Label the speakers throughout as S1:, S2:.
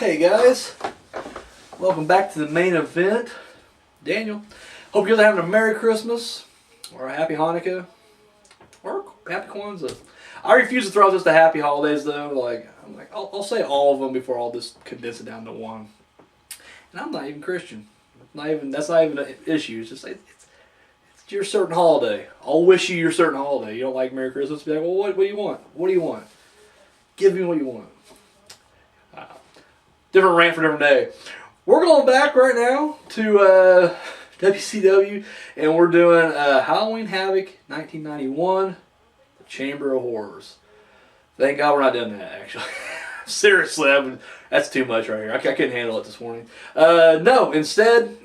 S1: Hey guys, welcome back to the main event. Daniel, hope you're having a Merry Christmas or a Happy Hanukkah or Happy Kwanzaa. I refuse to throw out just the Happy Holidays though. I'll say all of them before I'll just condense it down to one. And I'm not even Christian. That's not even an issue. It's just it's your certain holiday. I'll wish you your certain holiday. You don't like Merry Christmas? Be like, well, what do you want? What do you want? Give me what you want. Different rant for different day. We're going back right now to WCW, and we're doing Halloween Havoc 1991, the Chamber of Horrors. Thank God we're not doing that, actually. Seriously, that's too much right here. I couldn't handle it this morning. No, instead,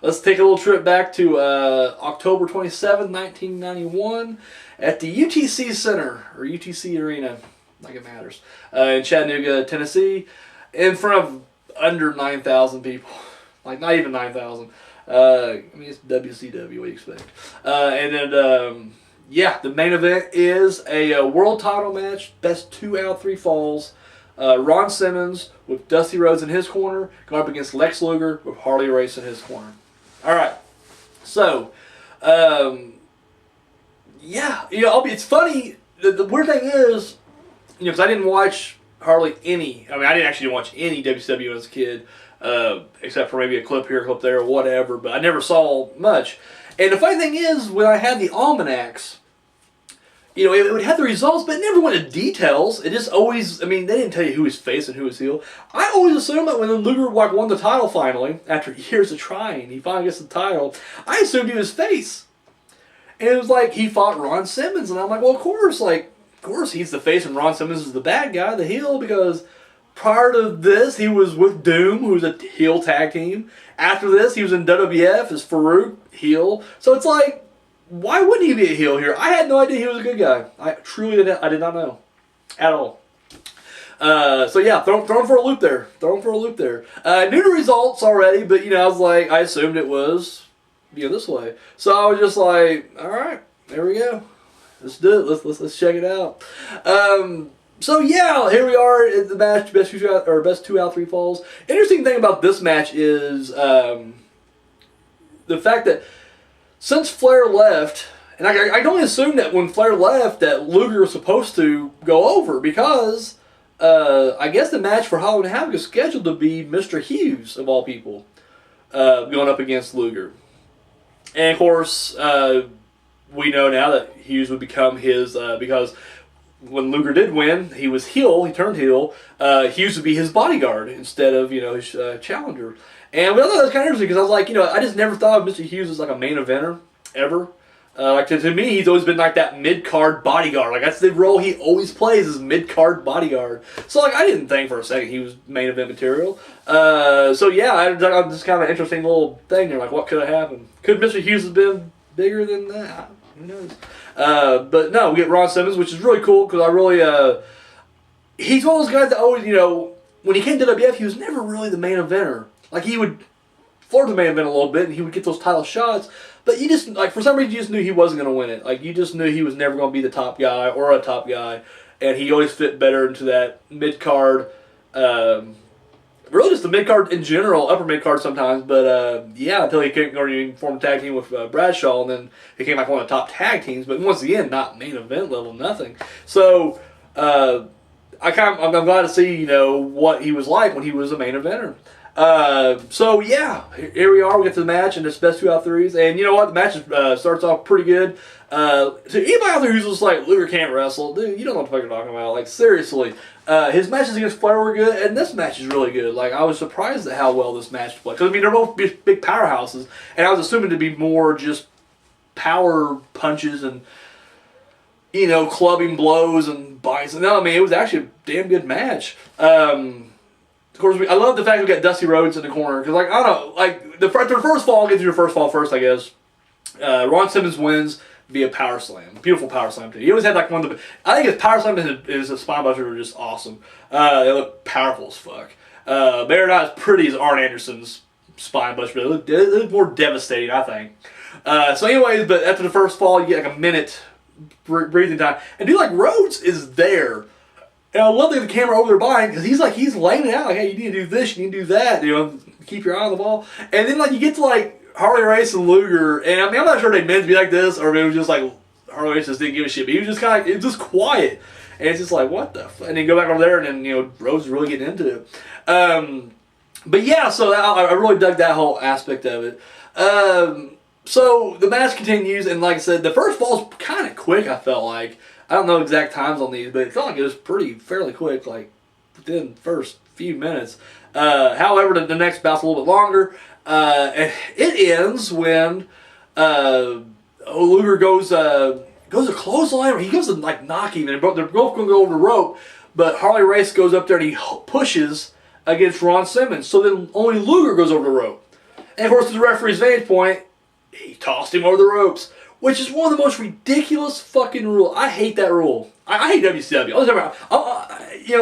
S1: let's take a little trip back to October 27th, 1991, at the UTC Center, or UTC Arena, like it matters, in Chattanooga, Tennessee, in front of under 9,000 people. Like, not even 9,000. I mean, it's WCW, what do you expect? Yeah, the main event is a world title match, best 2 out of 3 falls. Ron Simmons with Dusty Rhodes in his corner, going up against Lex Luger with Harley Race in his corner. Alright, so, yeah, it's funny, the weird thing is, because I didn't watch hardly any, I didn't actually watch any WCW as a kid, except for maybe a clip here, a clip there, or whatever, but I never saw much. And the funny thing is, when I had the almanacs, it would have the results, but it never went into details. It just always, they didn't tell you who was face and who was heel. I always assumed that when Luger won the title finally, after years of trying, he finally gets the title, I assumed he was face. And it was like, he fought Ron Simmons, and I'm like, well, of course he's the face and Ron Simmons is the bad guy, the heel, because prior to this, he was with Doom, who was a heel tag team. After this, he was in WWF as Farouk, heel. So it's like, why wouldn't he be a heel here? I had no idea he was a good guy. I did not know. At all. So yeah, throw him for a loop there. Knew the results already, but I was like, I assumed it was this way. So I was just like, alright, there we go. Let's do it. Let's check it out. So yeah, here we are at the match, best 2 out of 3 falls. Interesting thing about this match is the fact that since Flair left, and I can only assume that when Flair left that Luger was supposed to go over, because I guess the match for Halloween Havoc is scheduled to be Mr. Hughes, of all people, going up against Luger. And of course, we know now that Hughes would become his, because when Luger did win, he was heel, he turned heel, Hughes would be his bodyguard instead of, his challenger. And I thought that was kind of interesting, because I was like, I just never thought of Mr. Hughes as like a main eventer, ever. To me, he's always been like that mid-card bodyguard. Like, that's the role he always plays, is mid-card bodyguard. So, I didn't think for a second he was main event material. So, yeah, I just kind of an interesting little thing there. Like, what could have happened? Could Mr. Hughes have been bigger than that? Who knows? But no, we get Ron Simmons, which is really cool, because he's one of those guys that always, when he came to WWF, he was never really the main eventer. Like, he would flirt the main event a little bit, and he would get those title shots, but you just, for some reason, you just knew he wasn't going to win it. Like, you just knew he was never going to be the top guy or a top guy, and he always fit better into that mid-card, really just the mid-card in general, upper mid-card sometimes, but yeah, until he couldn't go and form a tag team with Bradshaw, and then he became like one of the top tag teams, but once again, not main event level, nothing. So, I'm glad to see, what he was like when he was a main eventer. So yeah, here we are. We get to the match, and it's best 2 out of 3s. And you know what? The match starts off pretty good. To anybody out there who's just like, Luger can't wrestle, dude, you don't know what the fuck you're talking about. Like, seriously, his matches against Flair were good, and this match is really good. Like, I was surprised at how well this match played. Because they're both big powerhouses, and I was assuming to be more just power punches and clubbing blows and bites. No, it was actually a damn good match. Of course, I love the fact we got Dusty Rhodes in the corner, because, I don't know, the first fall, get to your first fall first, I guess. Ron Simmons wins via power slam. Beautiful power slam, too. He always had, one of the, I think his power slam and his spine buster are just awesome. They look powerful as fuck. They're not as pretty as Arn Anderson's spine buster, but they look more devastating, I think. So anyways, but after the first fall, you get, a minute breathing time. And dude, Rhodes is there. And I love the camera over their behind because he's laying it out like, hey, you need to do this, you need to do that, keep your eye on the ball. And then you get to Harley Race and Luger, and I mean I'm not sure they meant to be like this or it was just Harley Race just didn't give a shit, but he was just kind of it was just quiet, and it's just what the fuck? And then go back over there, and then Rhodes is really getting into it. But yeah, so I really dug that whole aspect of it. So the match continues, and like I said, the first fall's kind of quick. I felt like I don't know exact times on these, but it felt like it was fairly quick, within the first few minutes. However, the next bout's a little bit longer. And it ends when Luger goes a clothesline, or he goes to knock him, and they're both going to go over the rope, but Harley Race goes up there and he pushes against Ron Simmons, so then only Luger goes over the rope. And of course, to the referee's vantage point, he tossed him over the ropes, which is one of the most ridiculous fucking rules. I hate that rule. I hate WCW.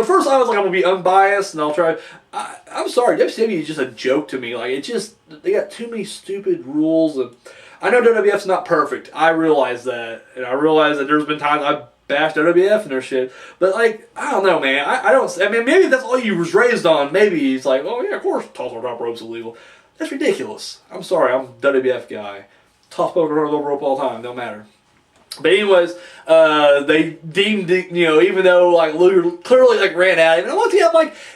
S1: First I was I'm going to be unbiased, and I'll try. I'm sorry, WCW is just a joke to me. They got too many stupid rules, and I know WWF's not perfect. I realize that, and I realize that there's been times I've bashed WWF and their shit, but I don't know, man. I mean, maybe that's all you was raised on. Maybe it's oh yeah, of course, toss over top rope's illegal. That's ridiculous. I'm sorry, I'm a WWF guy. Toss over the rope all the time, don't matter. But anyways, they deemed it, even though Luger clearly ran at him. And once again,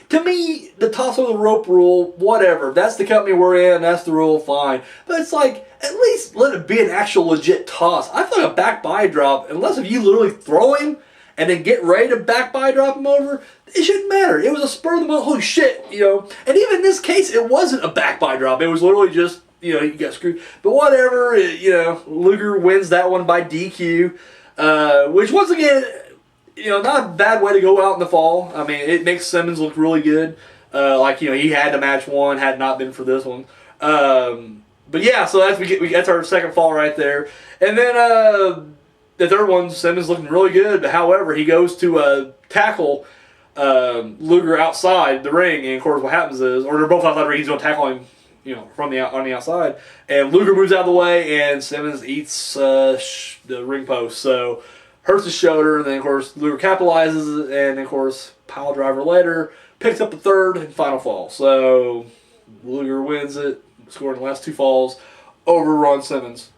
S1: to me, the toss over the rope rule, whatever. That's the company we're in. That's the rule. Fine. But it's at least let it be an actual legit toss. I feel a back body drop, unless if you literally throw him and then get ready to back body drop him over, it shouldn't matter. It was a spur of the moment. Holy shit, And even in this case, it wasn't a back body drop. It was literally just. He got screwed. But whatever, Luger wins that one by DQ, which once again, not a bad way to go out in the fall. I mean, it makes Simmons look really good. He had the match won, had not been for this one. But yeah, so that's our second fall right there. And then the third one, Simmons looking really good. But however, he goes to tackle Luger outside the ring, and of course, what happens is, or they're both outside the ring, he's going to tackle him. On the outside, and Luger moves out of the way, and Simmons eats the ring post, so hurts his shoulder, and then of course Luger capitalizes, and of course pile driver later picks up the third and final fall. So Luger wins it, scoring the last two falls over Ron Simmons.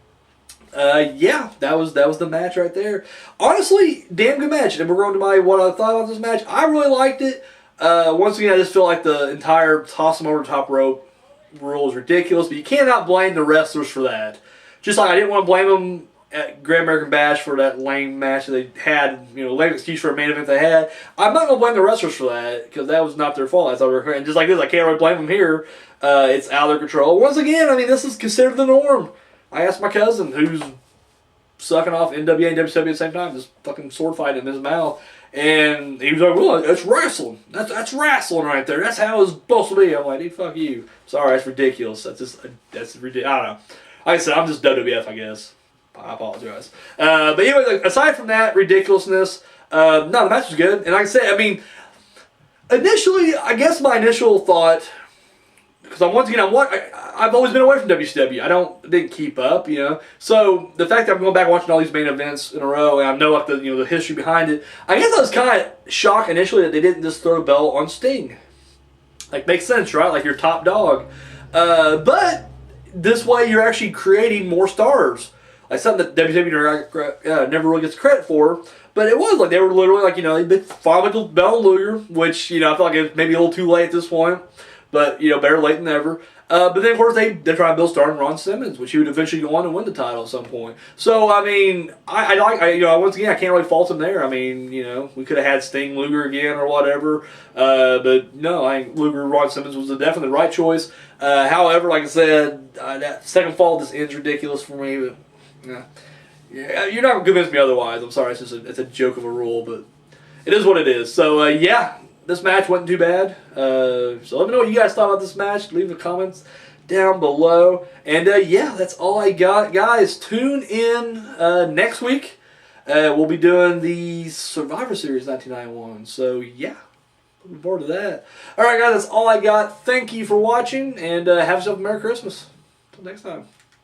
S1: Yeah, that was the match right there. Honestly, damn good match. And we're going to what I thought about this match. I really liked it. Once again, I just feel like the entire toss him over the top rope rule is ridiculous, but you cannot blame the wrestlers for that. Just like I didn't want to blame them at Great American Bash for that lame match that they had, lame excuse for a main event they had. I'm not going to blame the wrestlers for that, because that was not their fault. And just like this, I can't really blame them here. It's out of their control. Once again, I mean, this is considered the norm. I asked my cousin, who's sucking off NWA and WCW at the same time, just fucking sword fighting in his mouth. And he was like, well, it's wrestling. That's wrestling right there. That's how it's supposed to be. I'm like, dude, fuck you. Sorry, that's ridiculous. That's ridiculous. I don't know. Like I said, I'm just WWF, I guess. I apologize. But anyway, aside from that ridiculousness, no, the match was good. And like I said, I mean, initially, I guess my initial thought, because I've always been away from WCW. I didn't keep up, So the fact that I'm going back and watching all these main events in a row, and I know the history behind it, I guess I was kind of shocked initially that they didn't just throw the belt on Sting. Makes sense, right? Your top dog. But this way you're actually creating more stars. Something that WCW never really gets credit for. But it was they were literally they finally put the belt on Luger, which I feel like it's maybe a little too late at this point. But, better late than never. But then, of course, they're trying to build star in Ron Simmons, which he would eventually go on and win the title at some point. So, I mean, once again, I can't really fault him there. I mean, we could have had Sting, Luger again or whatever. But, no, I think Luger, Ron Simmons was definitely the right choice. However, like I said, that second fall just ends ridiculous for me. But, yeah, you're not going to convince me otherwise. I'm sorry, it's a joke of a rule, but it is what it is. So, yeah. This match wasn't too bad. So let me know what you guys thought about this match. Leave the comments down below. And yeah, that's all I got. Guys, tune in next week. We'll be doing the Survivor Series 1991. So yeah, looking forward to that. Alright guys, that's all I got. Thank you for watching. And have yourself a Merry Christmas. Until next time.